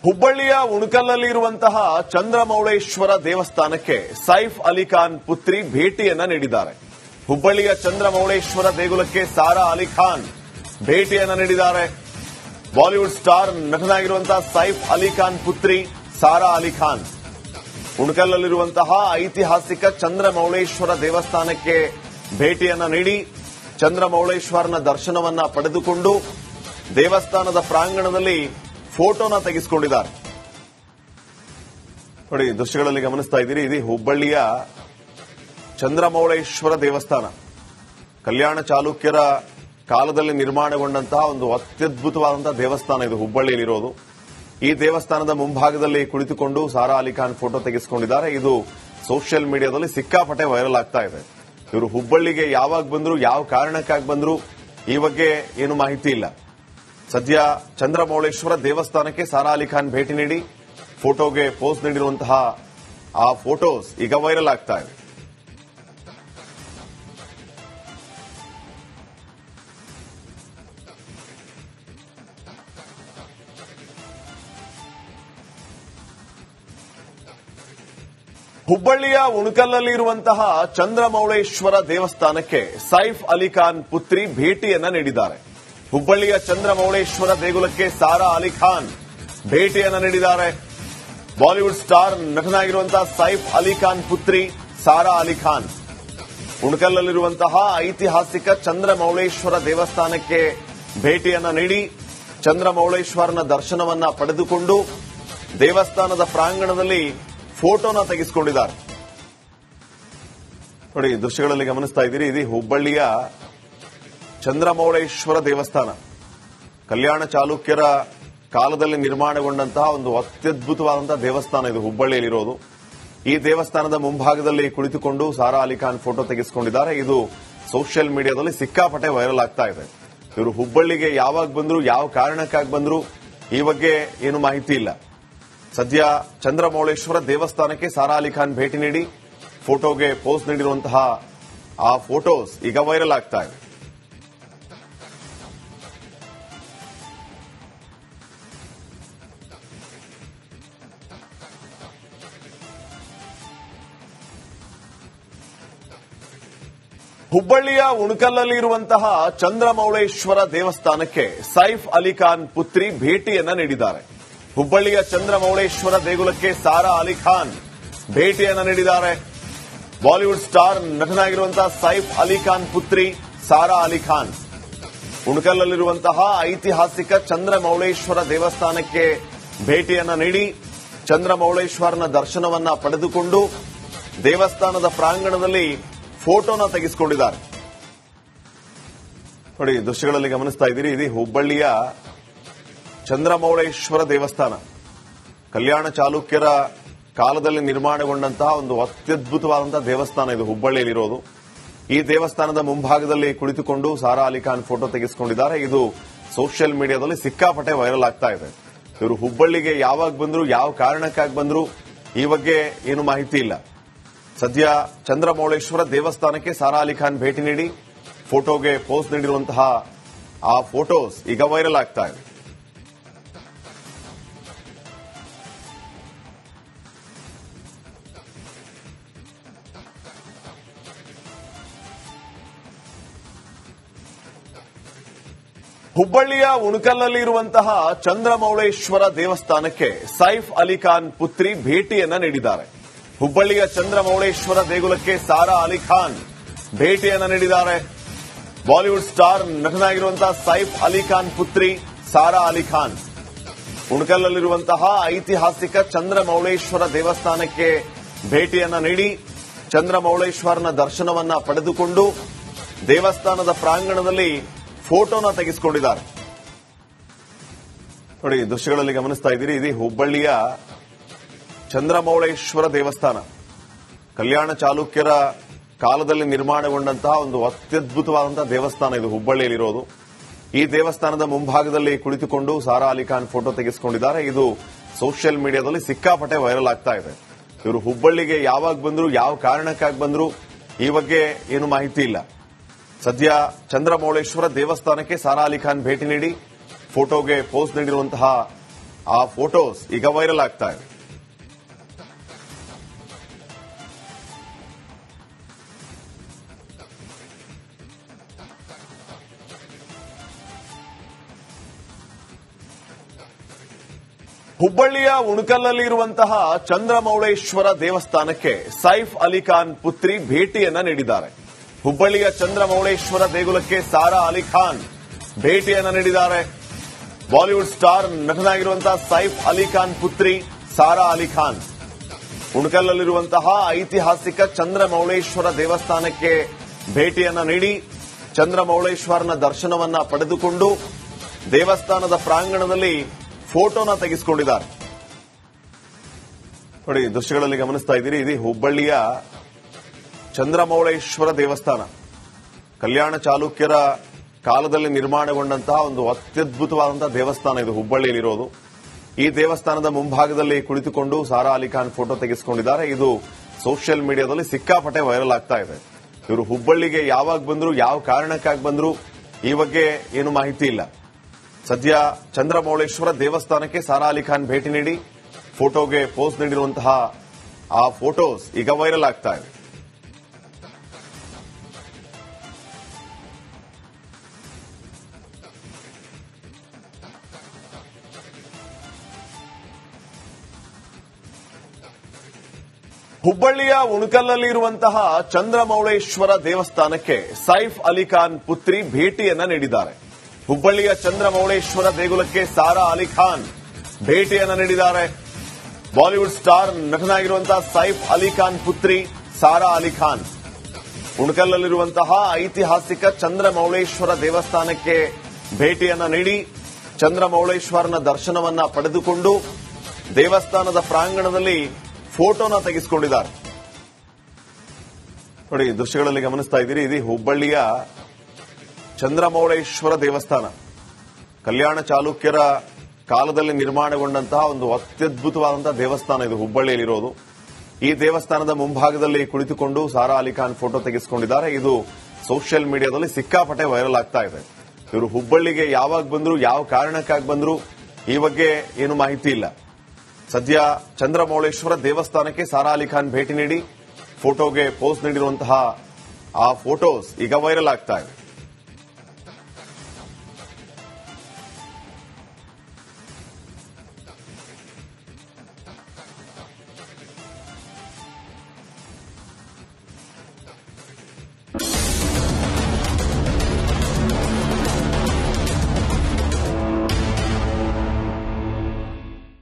ಹುಬ್ಬಳ್ಳಿಯ ಉಣಕಲ್ನಲ್ಲಿ ಇರುವಂತಹ ಚಂದ್ರಮೌಳೇಶ್ವರ ದೇವಸ್ಥಾನಕ್ಕೆ ಸೈಫ್ ಅಲಿ ಖಾನ್ ಪುತ್ರಿ ಭೇಟಿಯನ್ನ ನೀಡಿದ್ದಾರೆ. ಹುಬ್ಬಳ್ಳಿಯ ಚಂದ್ರಮೌಳೇಶ್ವರ ದೇಗುಲಕ್ಕೆ ಸಾರಾ ಅಲಿ ಖಾನ್ ಭೇಟಿಯನ್ನ ನೀಡಿದ್ದಾರೆ. ಬಾಲಿವುಡ್ ಸ್ಟಾರ್ ನಟನಾಗಿರುವಂತಹ ಸೈಫ್ ಅಲಿ ಖಾನ್ ಪುತ್ರಿ ಸಾರಾ ಅಲಿ ಖಾನ್ ಉಣಕಲ್ಲಲ್ಲಿರುವಂತಹ ಐತಿಹಾಸಿಕ ಚಂದ್ರಮೌಳೇಶ್ವರ ದೇವಸ್ಥಾನಕ್ಕೆ ಭೇಟಿಯನ್ನ ನೀಡಿ ಚಂದ್ರಮೌಳೇಶ್ವರನ ದರ್ಶನವನ್ನ ಪಡೆದುಕೊಂಡು ದೇವಸ್ಥಾನದ ಪ್ರಾಂಗಣದಲ್ಲಿ ಫೋಟೋನ ತೆಗೆಸಿಕೊಂಡಿದ್ದಾರೆ. ನೋಡಿ, ದೃಶ್ಯಗಳಲ್ಲಿ ಗಮನಿಸ್ತಾ ಇದ್ದೀರಿ. ಇದು ಹುಬ್ಬಳ್ಳಿಯ ಚಂದ್ರಮೌಳೇಶ್ವರ ದೇವಸ್ಥಾನ. ಕಲ್ಯಾಣ ಚಾಲುಕ್ಯರ ಕಾಲದಲ್ಲಿ ನಿರ್ಮಾಣಗೊಂಡಂತಹ ಒಂದು ಅತ್ಯದ್ಭುತವಾದಂತಹ ದೇವಸ್ಥಾನ ಇದು ಹುಬ್ಬಳ್ಳಿಯಲ್ಲಿರೋದು. ಈ ದೇವಸ್ಥಾನದ ಮುಂಭಾಗದಲ್ಲಿ ಕುಳಿತುಕೊಂಡು ಸಾರಾ ಅಲಿ ಖಾನ್ ಫೋಟೋ ತೆಗೆಸಿಕೊಂಡಿದ್ದಾರೆ. ಇದು ಸೋಷಿಯಲ್ ಮೀಡಿಯಾದಲ್ಲಿ ಸಿಕ್ಕಾಪಟ್ಟೆ ವೈರಲ್ ಆಗ್ತಾ ಇದೆ. ಇವರು ಹುಬ್ಬಳ್ಳಿಗೆ ಯಾವಾಗ ಬಂದ್ರು, ಯಾವ ಕಾರಣಕ್ಕಾಗಿ ಬಂದ್ರು, ಈ ಬಗ್ಗೆ ಏನು ಮಾಹಿತಿ ಇಲ್ಲ. ಸದ್ಯ ಚಂದ್ರಮೌಳೇಶ್ವರ ದೇವಸ್ಥಾನಕ್ಕೆ ಸಾರಾ ಅಲಿ ಖಾನ್ ಭೇಟಿ ನೀಡಿ ಫೋಟೋಗೆ ಪೋಸ್ ನೀಡಿರುವಂತಹ ಆ ಫೋಟೋಸ್ ಈಗ ವೈರಲ್ ಆಗ್ತಾ ಇದೆ. ಹುಬ್ಬಳ್ಳಿಯ ಉಣಕಲ್ನಲ್ಲಿ ಇರುವಂತಹ ಚಂದ್ರಮೌಳೇಶ್ವರ ದೇವಸ್ಥಾನಕ್ಕೆ ಸೈಫ್ ಅಲಿ ಖಾನ್ ಪುತ್ರಿ ಭೇಟಿಯನ್ನ ನೀಡಿದ್ದಾರೆ. ಹುಬ್ಬಳ್ಳಿಯ ಚಂದ್ರಮೌಳೇಶ್ವರ ದೇಗುಲಕ್ಕೆ ಸಾರಾ ಅಲಿ ಖಾನ್ ಭೇಟಿಯನ್ನ ನೀಡಿದ್ದಾರೆ. ಬಾಲಿವುಡ್ ಸ್ಟಾರ್ ನಟನಾಗಿರುವಂತಹ ಸೈಫ್ ಅಲಿ ಖಾನ್ ಪುತ್ರಿ ಸಾರಾ ಅಲಿ ಖಾನ್ ಉಣಕಲ್ಲಲ್ಲಿರುವಂತಹ ಐತಿಹಾಸಿಕ ಚಂದ್ರಮೌಳೇಶ್ವರ ದೇವಸ್ಥಾನಕ್ಕೆ ಭೇಟಿಯನ್ನ ನೀಡಿ ಚಂದ್ರಮೌಳೇಶ್ವರನ ದರ್ಶನವನ್ನ ಪಡೆದುಕೊಂಡು ದೇವಸ್ಥಾನದ ಪ್ರಾಂಗಣದಲ್ಲಿ ಫೋಟೋನ ತೆಗೆಸಿಕೊಂಡಿದ್ದಾರೆ. ನೋಡಿ, ದೃಶ್ಯಗಳಲ್ಲಿ ಗಮನಿಸ್ತಾ ಇದ್ದೀರಿ. ಇದು ಹುಬ್ಬಳ್ಳಿಯ ಚಂದ್ರಮೌಳೇಶ್ವರ ದೇವಸ್ಥಾನ. ಕಲ್ಯಾಣ ಚಾಲುಕ್ಯರ ಕಾಲದಲ್ಲಿ ನಿರ್ಮಾಣಗೊಂಡಂತಹ ಒಂದು ಅತ್ಯದ್ಭುತವಾದಂತಹ ದೇವಸ್ಥಾನ ಇದು ಹುಬ್ಬಳ್ಳಿಯಲ್ಲಿರೋದು. ಈ ದೇವಸ್ಥಾನದ ಮುಂಭಾಗದಲ್ಲಿ ಕುಳಿತುಕೊಂಡು ಸಾರಾ ಅಲಿ ಖಾನ್ ಫೋಟೋ ತೆಗೆಸಿಕೊಂಡಿದ್ದಾರೆ. ಇದು ಸೋಷಿಯಲ್ ಮೀಡಿಯಾದಲ್ಲಿ ಸಿಕ್ಕಾಪಟ್ಟೆ ವೈರಲ್ ಆಗ್ತಾ ಇದೆ. ಇವರು ಹುಬ್ಬಳ್ಳಿಗೆ ಯಾವಾಗ ಬಂದ್ರು, ಯಾವ ಕಾರಣಕ್ಕಾಗಿ ಬಂದ್ರು, ಈ ಬಗ್ಗೆ ಏನು ಮಾಹಿತಿ ಇಲ್ಲ. ಸದ್ಯ ಚಂದ್ರಮೌಳೇಶ್ವರ ದೇವಸ್ಥಾನಕ್ಕೆ ಸಾರಾ ಅಲಿ ಖಾನ್ ಭೇಟಿ ನೀಡಿ ಫೋಟೋಗೆ ಪೋಸ್ ನೀಡಿರುವಂತಹ ಆ ಫೋಟೋಸ್ ಈಗ ವೈರಲ್ ಆಗ್ತಾ ಇದೆ. ಹುಬ್ಬಳ್ಳಿಯ ಉಣಕಲ್ನಲ್ಲಿ ಇರುವಂತಹ ಚಂದ್ರಮೌಳೇಶ್ವರ ದೇವಸ್ಥಾನಕ್ಕೆ ಸೈಫ್ ಅಲಿ ಖಾನ್ ಪುತ್ರಿ ಭೇಟಿಯನ್ನ ನೀಡಿದ್ದಾರೆ. ಹುಬ್ಬಳ್ಳಿಯ ಚಂದ್ರಮೌಳೇಶ್ವರ ದೇಗುಲಕ್ಕೆ ಸಾರಾ ಅಲಿ ಖಾನ್ ಭೇಟಿಯನ್ನ ನೀಡಿದ್ದಾರೆ. ಬಾಲಿವುಡ್ ಸ್ಟಾರ್ ನಟನಾಗಿರುವಂತಹ ಸೈಫ್ ಅಲಿ ಖಾನ್ ಪುತ್ರಿ ಸಾರಾ ಅಲಿ ಖಾನ್ ಉಣಕಲ್ಲಲ್ಲಿರುವಂತಹ ಐತಿಹಾಸಿಕ ಚಂದ್ರಮೌಳೇಶ್ವರ ದೇವಸ್ಥಾನಕ್ಕೆ ಭೇಟಿಯನ್ನ ನೀಡಿ ಚಂದ್ರಮೌಳೇಶ್ವರನ ದರ್ಶನವನ್ನ ಪಡೆದುಕೊಂಡು ದೇವಸ್ಥಾನದ ಪ್ರಾಂಗಣದಲ್ಲಿ ಫೋಟೋನ ತೆಗೆಸಿಕೊಂಡಿದ್ದಾರೆ. ನೋಡಿ, ದೃಶ್ಯಗಳಲ್ಲಿ ಗಮನಿಸ್ತಾ ಇದ್ದೀರಿ. ಇದು ಹುಬ್ಬಳ್ಳಿಯ ಚಂದ್ರಮೌಳೇಶ್ವರ ದೇವಸ್ಥಾನ. ಕಲ್ಯಾಣ ಚಾಲುಕ್ಯರ ಕಾಲದಲ್ಲಿ ನಿರ್ಮಾಣಗೊಂಡಂತಹ ಒಂದು ಅತ್ಯದ್ಭುತವಾದಂತಹ ದೇವಸ್ಥಾನ ಇದು ಹುಬ್ಬಳ್ಳಿಯಲ್ಲಿರೋದು. ಈ ದೇವಸ್ಥಾನದ ಮುಂಭಾಗದಲ್ಲಿ ಕುಳಿತುಕೊಂಡು ಸಾರಾ ಅಲಿ ಖಾನ್ ಫೋಟೋ ತೆಗೆಸಿಕೊಂಡಿದ್ದಾರೆ. ಇದು ಸೋಷಿಯಲ್ ಮೀಡಿಯಾದಲ್ಲಿ ಸಿಕ್ಕಾಪಟ್ಟೆ ವೈರಲ್ ಆಗ್ತಾ ಇದೆ. ಇವರು ಹುಬ್ಬಳ್ಳಿಗೆ ಯಾವಾಗ ಬಂದ್ರು, ಯಾವ ಕಾರಣಕ್ಕಾಗಿ ಬಂದ್ರು, ಈ ಬಗ್ಗೆ ಏನು ಮಾಹಿತಿ ಇಲ್ಲ. ಸದ್ಯ ಚಂದ್ರಮೌಳೇಶ್ವರ ದೇವಸ್ಥಾನಕ್ಕೆ ಸಾರಾ ಅಲಿ ಖಾನ್ ಭೇಟಿ ನೀಡಿ ಫೋಟೋಗೆ ಪೋಸ್ ನೀಡಿರುವಂತಹ ಆ ಫೋಟೋಸ್ ಈಗ ವೈರಲ್ ಆಗ್ತಾ ಇದೆ. ಹುಬ್ಬಳ್ಳಿಯ ಉಣಕಲ್ನಲ್ಲಿ ಇರುವಂತಹ ಚಂದ್ರಮೌಳೇಶ್ವರ ದೇವಸ್ಥಾನಕ್ಕೆ ಸೈಫ್ ಅಲಿ ಖಾನ್ ಪುತ್ರಿ ಭೇಟಿಯನ್ನ ನೀಡಿದ್ದಾರೆ. ಹುಬ್ಬಳ್ಳಿಯ ಚಂದ್ರಮೌಳೇಶ್ವರ ದೇಗುಲಕ್ಕೆ ಸಾರಾ ಅಲಿ ಖಾನ್ ಭೇಟಿಯನ್ನ ನೀಡಿದ್ದಾರೆ. ಬಾಲಿವುಡ್ ಸ್ಟಾರ್ ನಟನಾಗಿರುವಂತಹ ಸೈಫ್ ಅಲಿ ಖಾನ್ ಪುತ್ರಿ ಸಾರಾ ಅಲಿ ಖಾನ್ ಉಣಕಲ್ಲಲ್ಲಿರುವಂತಹ ಐತಿಹಾಸಿಕ ಚಂದ್ರಮೌಳೇಶ್ವರ ದೇವಸ್ಥಾನಕ್ಕೆ ಭೇಟಿಯನ್ನ ನೀಡಿ ಚಂದ್ರಮೌಳೇಶ್ವರನ ದರ್ಶನವನ್ನ ಪಡೆದುಕೊಂಡು ದೇವಸ್ಥಾನದ ಪ್ರಾಂಗಣದಲ್ಲಿ ಫೋಟೋನ ತೆಗೆಸಿಕೊಂಡಿದ್ದಾರೆ. ನೋಡಿ, ದೃಶ್ಯಗಳಲ್ಲಿ ಗಮನಿಸ್ತಾ ಇದ್ದೀರಿ. ಇದು ಹುಬ್ಬಳ್ಳಿಯ ಚಂದ್ರಮೌಳೇಶ್ವರ ದೇವಸ್ಥಾನ. ಕಲ್ಯಾಣ ಚಾಲುಕ್ಯರ ಕಾಲದಲ್ಲಿ ನಿರ್ಮಾಣಗೊಂಡಂತಹ ಒಂದು ಅತ್ಯದ್ಭುತವಾದಂತಹ ದೇವಸ್ಥಾನ ಇದು ಹುಬ್ಬಳ್ಳಿಯಲ್ಲಿರೋದು. ಈ ದೇವಸ್ಥಾನದ ಮುಂಭಾಗದಲ್ಲಿ ಕುಳಿತುಕೊಂಡು ಸಾರಾ ಅಲಿ ಖಾನ್ ಫೋಟೋ ತೆಗೆಸಿಕೊಂಡಿದ್ದಾರೆ. ಇದು ಸೋಷಿಯಲ್ ಮೀಡಿಯಾದಲ್ಲಿ ಸಿಕ್ಕಾಪಟ್ಟೆ ವೈರಲ್ ಆಗ್ತಾ ಇದೆ. ಇವರು ಹುಬ್ಬಳ್ಳಿಗೆ ಯಾವಾಗ ಬಂದ್ರು, ಯಾವ ಕಾರಣಕ್ಕಾಗಿ ಬಂದ್ರು, ಈ ಬಗ್ಗೆ ಏನು ಮಾಹಿತಿ ಇಲ್ಲ. ಸದ್ಯ ಚಂದ್ರಮೌಳೇಶ್ವರ ದೇವಸ್ಥಾನಕ್ಕೆ ಸಾರಾ ಅಲಿ ಖಾನ್ ಭೇಟಿ ನೀಡಿ ಫೋಟೋಗೆ ಪೋಸ್ ನೀಡಿರುವಂತಹ ಆ ಫೋಟೋಸ್ ಈಗ ವೈರಲ್ ಆಗ್ತಾ ಇದೆ. ಹುಬ್ಬಳ್ಳಿಯ ಉಣಕಲ್ನಲ್ಲಿ ಇರುವಂತಹ ಚಂದ್ರಮೌಳೇಶ್ವರ ದೇವಸ್ಥಾನಕ್ಕೆ ಸೈಫ್ ಅಲಿ ಖಾನ್ ಪುತ್ರಿ ಭೇಟಿಯನ್ನ ನೀಡಿದ್ದಾರೆ. ಹುಬ್ಬಳ್ಳಿಯ ಚಂದ್ರಮೌಳೇಶ್ವರ ದೇಗುಲಕ್ಕೆ ಸಾರಾ ಅಲಿ ಖಾನ್ ಭೇಟಿಯನ್ನ ನೀಡಿದ್ದಾರೆ. ಬಾಲಿವುಡ್ ಸ್ಟಾರ್ ನಟನಾಗಿರುವಂತಹ ಸೈಫ್ ಅಲಿ ಖಾನ್ ಪುತ್ರಿ ಸಾರಾ ಅಲಿ ಖಾನ್ ಉಣಕಲ್ಲಲ್ಲಿರುವಂತಹ ಐತಿಹಾಸಿಕ ಚಂದ್ರಮೌಳೇಶ್ವರ ದೇವಸ್ಥಾನಕ್ಕೆ ಭೇಟಿಯನ್ನ ನೀಡಿ ಚಂದ್ರಮೌಳೇಶ್ವರನ ದರ್ಶನವನ್ನ ಪಡೆದುಕೊಂಡು ದೇವಸ್ಥಾನದ ಪ್ರಾಂಗಣದಲ್ಲಿ ಫೋಟೋನ ತೆಗೆಸಿಕೊಂಡಿದ್ದಾರೆ. ನೋಡಿ, ದೃಶ್ಯಗಳಲ್ಲಿ ಗಮನಿಸ್ತಾ ಇದ್ದೀರಿ, ಇದು ಹುಬ್ಬಳ್ಳಿಯ ಚಂದ್ರಮೌಳೇಶ್ವರ ದೇವಸ್ಥಾನ. ಕಲ್ಯಾಣ ಚಾಲುಕ್ಯರ ಕಾಲದಲ್ಲಿ ನಿರ್ಮಾಣಗೊಂಡಂತಹ ಒಂದು ಅತ್ಯದ್ಭುತವಾದಂತಹ ದೇವಸ್ಥಾನ ಇದು ಹುಬ್ಬಳ್ಳಿಯಲ್ಲಿರೋದು. ಈ ದೇವಸ್ಥಾನದ ಮುಂಭಾಗದಲ್ಲಿ ಕುಳಿತುಕೊಂಡು ಸಾರಾ ಅಲಿ ಖಾನ್ ಫೋಟೋ ತೆಗೆಸಿಕೊಂಡಿದ್ದಾರೆ. ಇದು ಸೋಷಿಯಲ್ ಮೀಡಿಯಾದಲ್ಲಿ ಸಿಕ್ಕಾಪಟ್ಟೆ ವೈರಲ್ ಆಗ್ತಾ ಇದೆ. ಇವರು ಹುಬ್ಬಳ್ಳಿಗೆ ಯಾವಾಗ ಬಂದ್ರು, ಯಾವ ಕಾರಣಕ್ಕಾಗಿ ಬಂದ್ರು, ಈ ಬಗ್ಗೆ ಏನು ಮಾಹಿತಿ ಇಲ್ಲ. ಸದ್ಯ ಚಂದ್ರಮೌಳೇಶ್ವರ ದೇವಸ್ಥಾನಕ್ಕೆ ಸಾರಾ ಅಲಿ ಖಾನ್ ಭೇಟಿ ನೀಡಿ ಫೋಟೋಗೆ ಪೋಸ್ ನೀಡಿರುವಂತಹ ಆ ಫೋಟೋಸ್ ಈಗ ವೈರಲ್ ಆಗ್ತಾ ಇದೆ. ಹುಬ್ಬಳ್ಳಿಯ ಉಣಕಲ್ನಲ್ಲಿ ಇರುವಂತಹ ಚಂದ್ರಮೌಳೇಶ್ವರ ದೇವಸ್ಥಾನಕ್ಕೆ ಸೈಫ್ ಅಲಿ ಖಾನ್ ಪುತ್ರಿ ಭೇಟಿಯನ್ನ ನೀಡಿದ್ದಾರೆ. ಹುಬ್ಬಳ್ಳಿಯ ಚಂದ್ರಮೌಳೇಶ್ವರ ದೇಗುಲಕ್ಕೆ ಸಾರಾ ಅಲಿ ಖಾನ್ ಭೇಟಿಯನ್ನ ನೀಡಿದ್ದಾರೆ. ಬಾಲಿವುಡ್ ಸ್ಟಾರ್ ನಟನಾಗಿರುವಂತಹ ಸೈಫ್ ಅಲಿ ಖಾನ್ ಪುತ್ರಿ ಸಾರಾ ಅಲಿ ಖಾನ್ ಉಣಕಲ್ಲಲ್ಲಿರುವಂತಹ ಐತಿಹಾಸಿಕ ಚಂದ್ರಮೌಳೇಶ್ವರ ದೇವಸ್ಥಾನಕ್ಕೆ ಭೇಟಿಯನ್ನ ನೀಡಿ ಚಂದ್ರಮೌಳೇಶ್ವರನ ದರ್ಶನವನ್ನ ಪಡೆದುಕೊಂಡು ದೇವಸ್ಥಾನದ ಪ್ರಾಂಗಣದಲ್ಲಿ ಫೋಟೋನ ತೆಗೆಸಿಕೊಂಡಿದ್ದಾರೆ. ನೋಡಿ, ದೃಶ್ಯಗಳಲ್ಲಿ ಗಮನಿಸ್ತಾ ಇದ್ದೀರಿ, ಇದು ಹುಬ್ಬಳ್ಳಿಯ ಚಂದ್ರಮೌಳೇಶ್ವರ ದೇವಸ್ಥಾನ. ಕಲ್ಯಾಣ ಚಾಲುಕ್ಯರ ಕಾಲದಲ್ಲಿ ನಿರ್ಮಾಣಗೊಂಡಂತಹ ಒಂದು ಅತ್ಯದ್ಭುತವಾದಂತಹ ದೇವಸ್ಥಾನ ಇದು ಹುಬ್ಬಳ್ಳಿಯಲ್ಲಿರೋದು. ಈ ದೇವಸ್ಥಾನದ ಮುಂಭಾಗದಲ್ಲಿ ಕುಳಿತುಕೊಂಡು ಸಾರಾ ಅಲಿ ಖಾನ್ ಫೋಟೋ ತೆಗೆಸಿಕೊಂಡಿದ್ದಾರೆ. ಇದು ಸೋಷಿಯಲ್ ಮೀಡಿಯಾದಲ್ಲಿ ಸಿಕ್ಕಾಪಟ್ಟೆ ವೈರಲ್ ಆಗ್ತಾ ಇದೆ. ಇವರು ಹುಬ್ಬಳ್ಳಿಗೆ ಯಾವಾಗ ಬಂದ್ರು, ಯಾವ ಕಾರಣಕ್ಕಾಗಿ ಬಂದ್ರು, ಈ ಬಗ್ಗೆ ಏನು ಮಾಹಿತಿ ಇಲ್ಲ. ಸದ್ಯ ಚಂದ್ರಮೌಳೇಶ್ವರ ದೇವಸ್ಥಾನಕ್ಕೆ ಸಾರಾ ಅಲಿ ಖಾನ್ ಭೇಟಿ ನೀಡಿ ಫೋಟೋಗೆ ಪೋಸ್ ನೀಡಿರುವಂತಹ ಆ ಫೋಟೋಸ್ ಈಗ ವೈರಲ್ ಆಗ್ತಾ ಇದೆ.